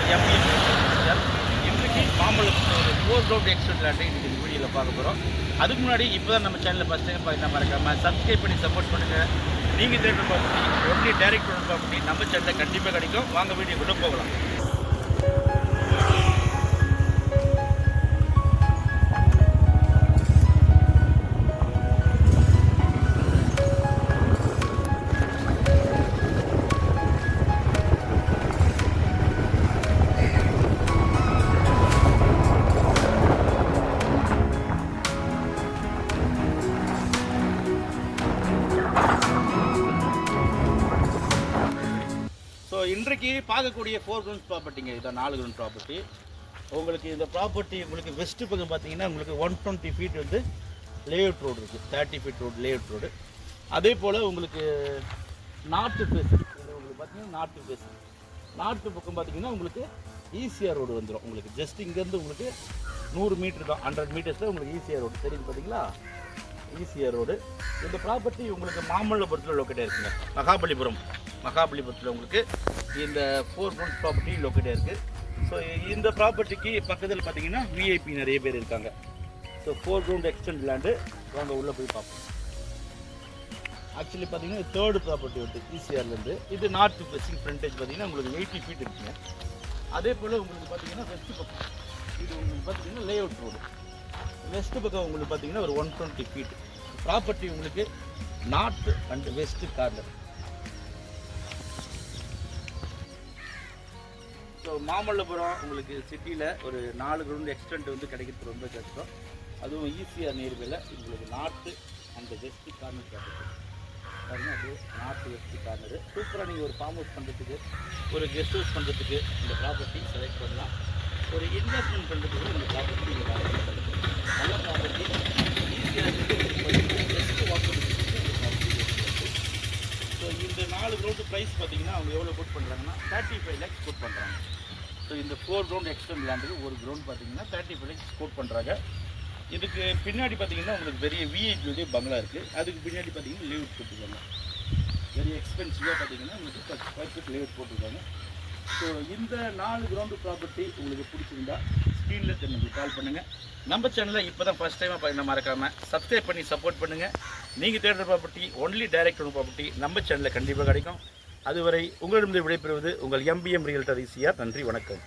உங்கள் எம்பிஎம் இன்றைக்கு மாம்பழத்தில் ஒரு 4 ரவுண்ட் எக்ஸ்டெண்ட் லேண்டை இன்றைக்கி இந்த வீடியோவில் பார்க்க போகிறோம். அதுக்கு முன்னாடி இப்போ தான் நம்ம சேனலில் ஃபஸ்ட் டைம் பார்த்து மறக்காமல் சப்ஸ்கிரைப் பண்ணி சப்போர்ட் பண்ணுங்கள். நீங்கள் தேடுற ப்ராப்பர்ட்டி ஒன்லி டைரக்ட் ப்ராப்பர்ட்டி நம்ம சேனலில் கண்டிப்பாக கிடைக்கும். வாங்க வீடியோ கூட போகலாம். ஸோ இன்றைக்கு பார்க்கக்கூடிய 4 கிரவுண்ட் ப்ராப்பர்ட்டிங்க. இதான் 4 கிரவுண்ட் ப்ராப்பர்ட்டி. உங்களுக்கு இந்த ப்ராப்பர்ட்டி உங்களுக்கு வெஸ்ட்டு பக்கம் பார்த்தீங்கன்னா உங்களுக்கு 120 ஃபீட் வந்து லேஅவுட் ரோடு இருக்குது. 30 ஃபீட் ரோடு லேஅவுட் ரோடு. அதே போல் உங்களுக்கு நார்த்து ஃபேஸ் உங்களுக்கு பார்த்தீங்கன்னா நார்த்து பக்கம் பார்த்தீங்கன்னா உங்களுக்கு ஈசிஆர் ரோடு வந்துடும். உங்களுக்கு ஜஸ்ட் இங்கேருந்து உங்களுக்கு 100 மீட்டர் தான், 100 மீட்டர்ஸில் உங்களுக்கு ஈசிஆர் ரோடு தெரியுது பார்த்தீங்களா, ஈசிஆர் ரோடு. இந்த ப்ராப்பர்ட்டி உங்களுக்கு மாமல்லபுரத்தில் லொக்கேட்டாக இருக்குங்க. மகாபலிபுரத்தில் உங்களுக்கு இந்த 4 கிரவுண்ட் ப்ராப்பர்ட்டி லொக்கேட்டாக இருக்குது. ஸோ இந்த ப்ராப்பர்ட்டிக்கு பக்கத்தில் பார்த்தீங்கன்னா விஐபி நிறைய பேர் இருக்காங்க. ஸோ 4 கிரவுண்ட் எக்ஸ்டெண்ட் லேண்டு வாங்க உள்ளே போய் பார்ப்போம். ஆக்சுவலி பார்த்தீங்கன்னா 3rd ப்ராப்பர்ட்டி வந்து ஈசிஆர்லேருந்து இது நார்த் ஃபேஸிங் ஃப்ரண்டேஜ் பார்த்தீங்கன்னா உங்களுக்கு 80 ஃபீட் இருக்குங்க. அதே போல் உங்களுக்கு பார்த்தீங்கன்னா வெஸ்ட் பக்கம் இது உங்களுக்கு பார்த்தீங்கன்னா லேஅவுட் ரோடு. வெஸ்ட் பக்கம் உங்களுக்கு பார்த்தீங்கன்னா ஒரு 120 ஃபீட் ப்ராப்பர்ட்டி உங்களுக்கு north and west corner. So Mamallapuram உங்களுக்கு சிட்டியில் ஒரு 4 கிரவுண்ட் எக்ஸ்டெண்ட் வந்து கிடைக்கிறது ரொம்ப கஷ்டம். அதுவும் ஈஸியாக நேர்வேல உங்களுக்கு நார்த்து அண்ட் வெஸ்ட் கார்னர் கிடைக்கும். பாருங்கள், அது நார்த் வெஸ்ட் கார்னரு. சூப்பராக நீங்கள் ஒரு ஃபார்ம் ஹவுஸ் பண்ணுறதுக்கு, ஒரு கெஸ்ட் ஹவுஸ் பண்ணுறதுக்கு இந்த ப்ராப்பர்ட்டி செலக்ட் பண்ணலாம். ஒரு இன்வெஸ்ட்மெண்ட் பண்ணுறதுக்கு இந்த ப்ராப்பர்ட்டி நீங்கள் நல்ல ப்ராப்பர்ட்டி ஈஸியாக பெஸ்ட்டு வாக்கு. ஸோ இந்த 4 கிரவுண்டு ப்ரைஸ் பார்த்தீங்கன்னா அவங்க எவ்வளோ கோட் பண்ணுறாங்கன்னா 35 lakhs கோட் பண்ணுறாங்க. ஸோ இந்த 4 கிரவுண்ட் எக்ஸ்டெண்ட் லேண்டுக்கு ஒரு கிரவுண்ட் பார்த்தீங்கன்னா 35 lakhs கோட் பண்ணுறாங்க. இதுக்கு பின்னாடி பார்த்தீங்கன்னா உங்களுக்கு பெரிய விஐபியோடைய பங்களா இருக்குது. அதுக்கு பின்னாடி பார்த்தீங்கன்னா லேஅவுட் போட்டுருக்காங்க. வெரி எக்ஸ்பென்சிவாக பார்த்தீங்கன்னா உங்களுக்கு 10 ஸ்கொயர் ஃபீட் லேஅவுட் போட்டிருக்காங்க. ஸோ இந்த 4 கிரவுண்டு ப்ராப்பர்ட்டி உங்களுக்கு பிடிச்சிருந்தா ஸ்க்ரீனில் உங்களுக்கு கால் பண்ணுங்கள். நம்ம சேனலில் இப்போ தான் ஃபஸ்ட் டைமாக பார்க்க மறக்காமல் சப்ஸ்கிரைப் பண்ணி சப்போர்ட் பண்ணுங்கள். நீங்கள் தேடுற ப்ராப்பர்ட்டி ஒன்லி டைரக்ட் ப்ராப்பர்ட்டி நம்ம சேனலில் கண்டிப்பாக கிடைக்கும். அதுவரை உங்களிடம் விடைபெறுவது உங்கள் எம்பிஎம் ரியல்டர் ஈசிஆர். நன்றி, வணக்கம்.